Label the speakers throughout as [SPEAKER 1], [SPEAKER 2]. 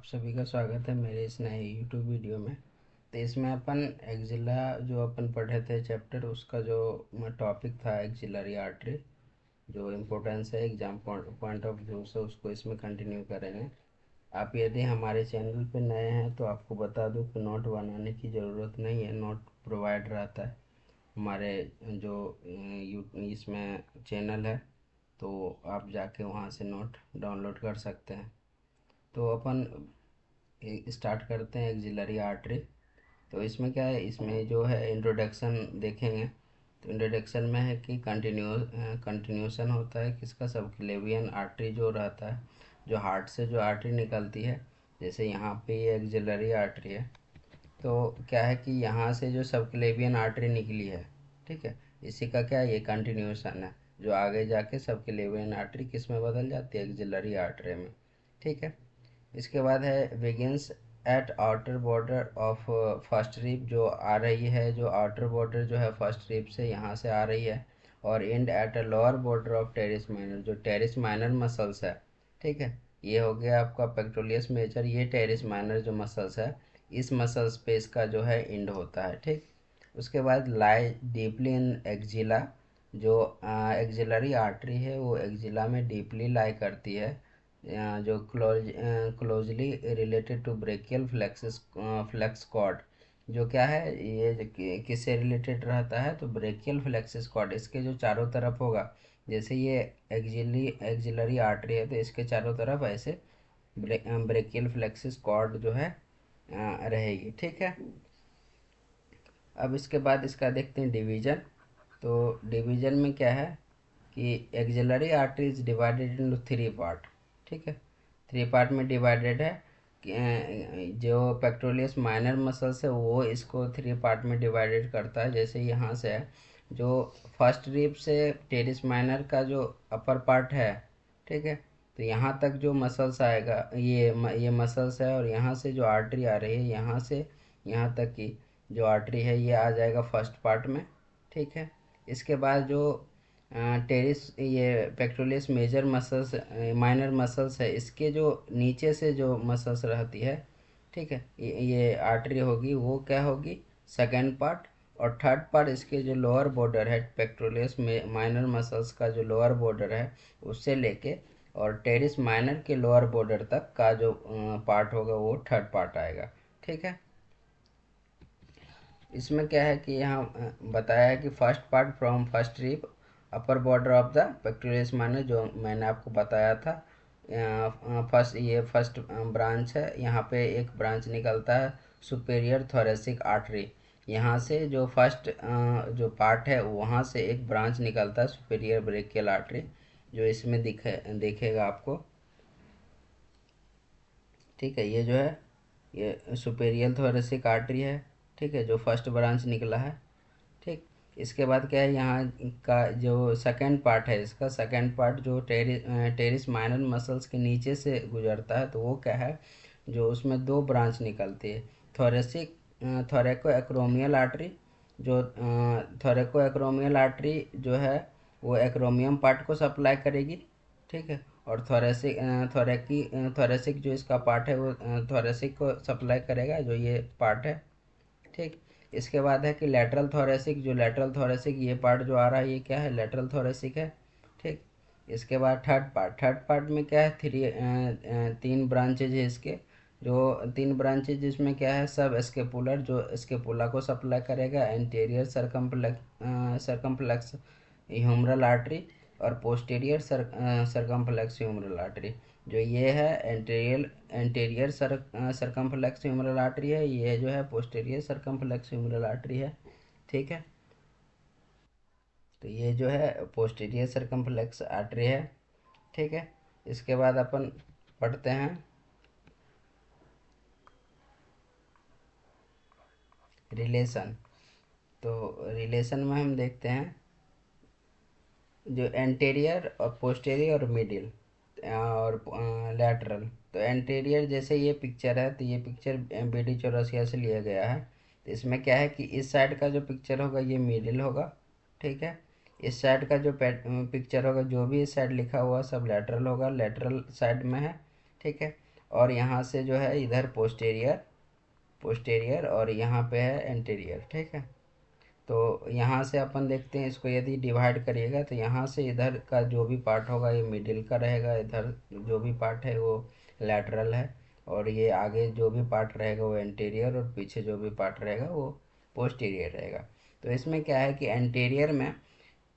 [SPEAKER 1] आप सभी का स्वागत है मेरे इस नए यूट्यूब वीडियो में। तो इसमें अपन एक्जिला जो अपन पढ़े थे चैप्टर, उसका जो टॉपिक था एक्जिलरी आर्टरी, जो इम्पोर्टेंस है एग्जाम पॉइंट ऑफ व्यू से, उसको इसमें कंटिन्यू करेंगे। आप यदि हमारे चैनल पे नए हैं तो आपको बता दूं कि नोट बनाने की ज़रूरत नहीं है, नोट प्रोवाइड रहता है हमारे जो इसमें चैनल है, तो आप जाके वहाँ से नोट डाउनलोड कर सकते हैं। तो अपन स्टार्ट करते हैं एक्जिलरी आर्टरी। तो इसमें क्या है, इसमें जो है इंट्रोडक्शन देखेंगे। तो इंट्रोडक्शन में है कि कंटिन्यूशन होता है किसका, सबक्लेवियन आर्टरी जो रहता है, जो हार्ट से जो आर्टरी निकलती है। जैसे यहाँ पे ये एक्जिलरी आर्टरी है, तो क्या है कि यहाँ से जो सबक्लेवियन आर्टरी निकली है, ठीक है, इसी का क्या है, ये कंटिन्यूशन है, जो आगे जाके सबक्लेवियन आर्टरी किस में बदल जाती है, एक्जिलरी आर्टरी में। ठीक है। इसके बाद है begins at outer border of first rib, जो आ रही है, जो आउटर बॉर्डर जो है फर्स्ट रिब से यहाँ से आ रही है, और and at a lower border of teres minor, जो टेरिस माइनर मसल्स है। ठीक है, ये हो गया आपका पेक्टोरियस मेजर, ये टेरिस माइनर जो मसल्स है, इस मसल स्पेस का जो है एंड होता है। ठीक। उसके बाद लाई डीपली इन एक्जिला, जो एक्जिलरी आर्टरी है वो एक्जिला में डीपली लाई करती है, जो closely related to brachial plexus cord, जो क्या है, ये किससे रिलेटेड रहता है, तो ब्रेकियल फ्लेक्सिस कॉर्ड इसके जो चारों तरफ होगा। जैसे ये एक्जिलरी आर्टरी है तो इसके चारों तरफ ऐसे ब्रेकियल फ्लेक्सिस कॉर्ड जो है रहेगी। ठीक है। अब इसके बाद इसका देखते हैं डिवीजन। तो डिवीजन में क्या है कि axillary artery is divided into three part. ठीक है, थ्री पार्ट में डिवाइडेड है जो पेक्टोरियस माइनर मसल्स है वो इसको थ्री पार्ट में डिवाइडेड करता है। जैसे यहाँ से है, जो फर्स्ट रिब से टेरिस माइनर का जो अपर पार्ट है, ठीक है, तो यहाँ तक जो मसल्स आएगा, ये मसल्स है, और यहाँ से जो आर्टरी आ रही है, यहाँ से यहाँ तक की जो आर्टरी है ये आ जाएगा फर्स्ट पार्ट में। ठीक है। इसके बाद जो टेरिस ये पेक्टोरियस मेजर मसल्स माइनर मसल्स है, इसके जो नीचे से जो मसल्स रहती है, ठीक है, ये आर्टरी होगी, वो क्या होगी, सेकेंड पार्ट। और थर्ड पार्ट इसके जो लोअर बॉर्डर है पेक्टोरियस माइनर मसल्स का, जो लोअर बॉर्डर है उससे लेके और टेरिस माइनर के लोअर बॉर्डर तक का जो पार्ट होगा वो थर्ड पार्ट आएगा। ठीक है। इसमें क्या है कि यहाँ बताया है कि first part from first rib upper border of the pectoralis minor, जो मैंने आपको बताया था। ये फर्स्ट ब्रांच है, यहाँ पे एक ब्रांच निकलता है सुपेरियर थोरेसिक आर्टरी। यहाँ से जो फर्स्ट जो पार्ट है वहाँ से एक ब्रांच निकलता है सुपेरियर ब्रेकियल आर्टरी, जो इसमें देखेगा आपको। ठीक है, ये जो है ये सुपेरियर थोरेसिक आर्टरी है। ठीक है, जो फर्स्ट ब्रांच निकला है। ठीक। इसके बाद क्या है, यहाँ का जो सेकंड पार्ट है, इसका सेकंड पार्ट जो टेरिस माइनर मसल्स के नीचे से गुजरता है, तो वो क्या है, जो उसमें दो ब्रांच निकलती है, थोरेसिक थोरेको एक्रोमियल आर्टरी, जो थोरेको एक्रोमियल आर्टरी जो है वो एक्रोमियम पार्ट को सप्लाई करेगी। ठीक है। और थोरेसिक जो इसका पार्ट है वो थोरेसिक को सप्लाई करेगा, जो ये पार्ट है। ठीक। इसके बाद है कि लेटरल थोरेसिक, जो लेटरल थोरेसिक ये पार्ट जो आ रहा है ये क्या है, लेटरल थोरेसिक है। ठीक। इसके बाद थर्ड पार्ट में क्या है, तीन ब्रांचेज है इसके, जो तीन ब्रांचेज जिसमें क्या है, सब स्केपुलर, जो स्केपुला को सप्लाई करेगा, एंटीरियर सरकमफ्लेक्स ह्यूमरल आर्टरी, और पोस्टीरियर सरकमफ्लेक्स ह्यूमरल आर्टरी। जो ये है एंटीरियर सरकमफ्लेक्स ह्यूमरल आर्टरी है, ये जो है पोस्टीरियर सरकमफ्लेक्स ह्यूमरल आर्टरी है। ठीक है। तो ये जो है पोस्टीरियर सरकमफ्लेक्स आर्टरी है। ठीक है। इसके बाद अपन पढ़ते हैं रिलेशन। तो रिलेशन में हम देखते हैं जो एंटीरियर और पोस्टीरियर और मिडिल और लैटरल। तो एंटीरियर जैसे ये पिक्चर है, तो ये पिक्चर बीडी चौरसिया से लिया गया है। तो इसमें क्या है कि इस साइड का जो पिक्चर होगा ये मिडिल होगा। ठीक है। इस साइड का जो पिक्चर होगा, जो भी इस साइड लिखा हुआ सब लैटरल होगा, लैटरल साइड में है। ठीक है। और यहाँ से जो है इधर पोस्टेरियर और यहाँ पे है एंटीरियर, ठीक है। तो यहाँ से अपन देखते हैं इसको, यदि डिवाइड करिएगा तो यहाँ से इधर का जो भी पार्ट होगा ये मिडिल का रहेगा, इधर जो भी पार्ट है वो लैटरल है, और ये आगे जो भी पार्ट रहेगा वो एंटीरियर, और पीछे जो भी पार्ट रहेगा वो पोस्टीरियर रहेगा। तो इसमें क्या है कि एंटीरियर में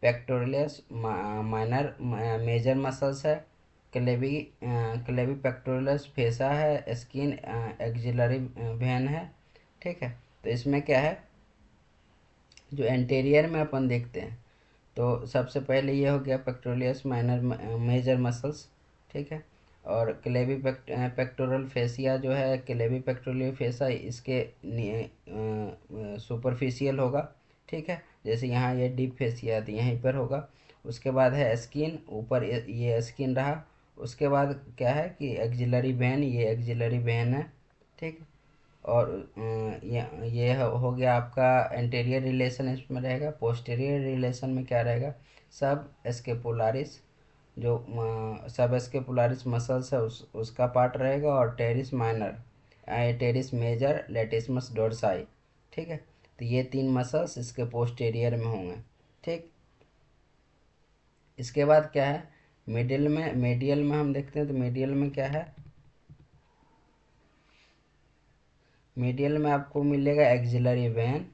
[SPEAKER 1] पेक्टोरियस माइनर मेजर मसल्स है, क्लेवी पेक्टोरियस फेसा है, स्किन एक्सिलरी वेन है, ठीक है। तो इसमें क्या है, जो एंटीरियर में अपन देखते हैं तो सबसे पहले ये हो गया पेक्टोरियस माइनर मेजर मसल्स, ठीक है। और क्लेवी पेक्टोरल फेसिया जो है, क्लेवी पेक्टोरल फेसा इसके सुपरफिशियल होगा, ठीक है। जैसे यहाँ ये डीप फेसिया थी यहीं पर होगा। उसके बाद है स्किन, ऊपर ये स्किन रहा। उसके बाद क्या है कि एक्सिलरी वेन, ये एक्सिलरी वेन है, ठीक है। और ये हो गया आपका एंटीरियर रिलेशन, इसमें रहेगा। पोस्टीरियर रिलेशन में क्या रहेगा, सब एस्केपुलारिस, जो सब एस्केपुलारिस मसल्स है उसका पार्ट रहेगा, और teres minor, teres major, latissimus dorsi, ठीक है। तो ये 3 मसल्स इसके पोस्टीरियर में होंगे, ठीक। इसके बाद क्या है, मीडियल में हम देखते हैं तो मीडियल में क्या है, मीडियल में आपको मिलेगा एक्सिलरी वेन,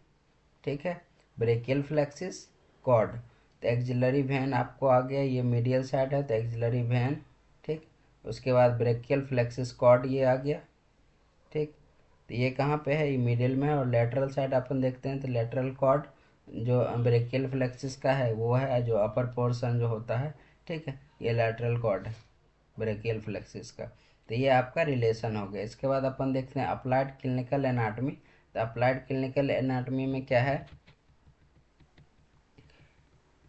[SPEAKER 1] ठीक है, ब्रेकियल फ्लेक्सिस, कॉर्ड। तो एक्सिलरी वेन आपको आ गया, ये मीडियल साइड है तो एक्सिलरी वेन, ठीक। उसके बाद ब्रेकियल फ्लेक्सिस कॉर्ड ये आ गया, ठीक। तो ये कहाँ पे है, ये मिडिल में है। और लेटरल साइड अपन देखते हैं तो लेटरल कॉर्ड जो ब्रेकियल फ्लेक्सिस का है वो है, जो अपर पोर्शन जो होता है, ठीक है, ये लेटरल कॉर्ड है ब्रेकियल फ्लेक्सिस का। तो ये आपका रिलेशन हो गया। इसके बाद अपन देखते हैं अप्लाइड क्लिनिकल एनाटमी। तो अप्लाइड क्लिनिकल एनाटमी में क्या है,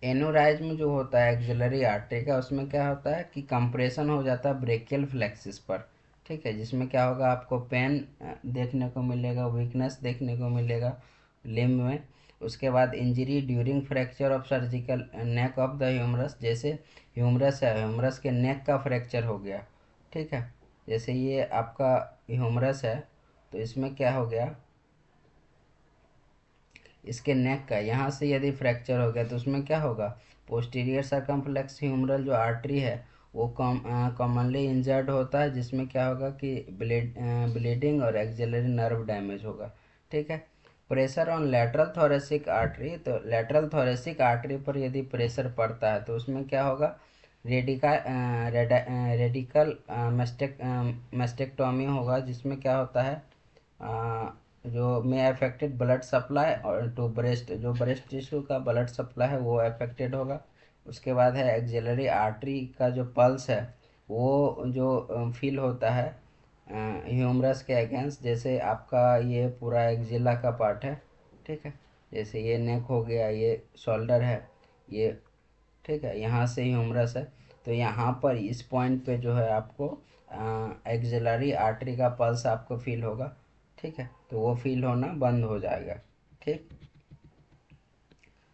[SPEAKER 1] एनोराइज्म जो होता है एक्सिलरी आर्टरी का, उसमें क्या होता है कि कंप्रेशन हो जाता है ब्रेकियल फ्लेक्सिस पर, ठीक है। जिसमें क्या होगा, आपको पेन देखने को मिलेगा, वीकनेस देखने को मिलेगा लिम्ब में। उसके बाद injury during fracture of surgical neck of the humerus, जैसे ह्यूमरस है, ह्यूमरस के नेक का फ्रैक्चर हो गया, ठीक है। जैसे ये आपका ह्यूमरस है तो इसमें क्या हो गया, इसके नेक का यहाँ से यदि फ्रैक्चर हो गया तो उसमें क्या होगा, पोस्टीरियर सर्कमफ्लेक्स ह्यूमरल जो आर्टरी है वो कॉमनली इंजर्ड होता है, जिसमें क्या होगा कि ब्लीडिंग और एक्सिलरी नर्व डैमेज होगा, ठीक है। Pressure on lateral thoracic artery, तो लेटरल थोरेसिक आर्टरी पर यदि प्रेशर पड़ता है तो उसमें क्या होगा, रेडिकल मेस्टेक्टोमी होगा, जिसमें क्या होता है जो में अफेक्टेड ब्लड सप्लाई और टू ब्रेस्ट, जो ब्रेस्ट टिश्यू का ब्लड सप्लाई है वो अफेक्टेड होगा। उसके बाद है एक्सिलरी आर्टरी का जो पल्स है वो जो फील होता है ह्यूमरस के अगेंस्ट, जैसे आपका ये पूरा एक्जिला का पार्ट है, ठीक है। जैसे ये नेक हो गया, ये शोल्डर है, ये, ठीक है, यहाँ से ह्यूमरस है। तो यहाँ पर इस पॉइंट पे जो है आपको एक्सिलरी आर्टरी का पल्स आपको फील होगा, ठीक है। तो वो फील होना बंद हो जाएगा, ठीक।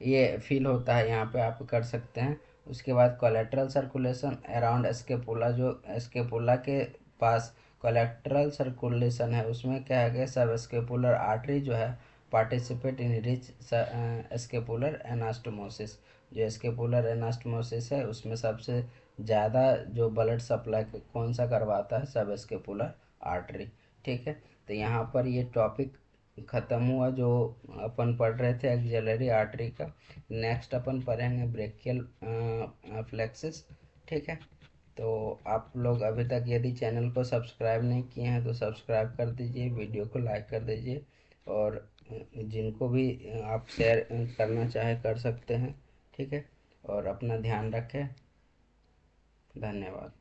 [SPEAKER 1] ये फील होता है यहाँ पे आप कर सकते हैं। उसके बाद कोलेट्रल सर्कुलेशन अराउंड एस्केपुला, जो एस्केपुला के पास कोलेट्रल सर्कुलेशन है उसमें क्या है कि सब एस्केपुलर आर्टरी जो है पार्टिसिपेट इन रिच एस्केपुलर एनास्टोमोसिस, जो एस्केपुलर एनास्टोमोसिस है उसमें सबसे ज़्यादा जो ब्लड सप्लाई कौन सा करवाता है, सब एस्केपुलर आर्टरी, ठीक है। तो यहाँ पर ये टॉपिक ख़त्म हुआ जो अपन पढ़ रहे थे एक्सिलरी आर्टरी का। नेक्स्ट अपन पढ़ेंगे ब्रेकियल फ्लेक्सिस, ठीक है। तो आप लोग अभी तक यदि चैनल को सब्सक्राइब नहीं किए हैं तो सब्सक्राइब कर दीजिए, वीडियो को लाइक कर दीजिए, और जिनको भी आप शेयर करना चाहे कर सकते हैं, ठीक है। और अपना ध्यान रखें, धन्यवाद।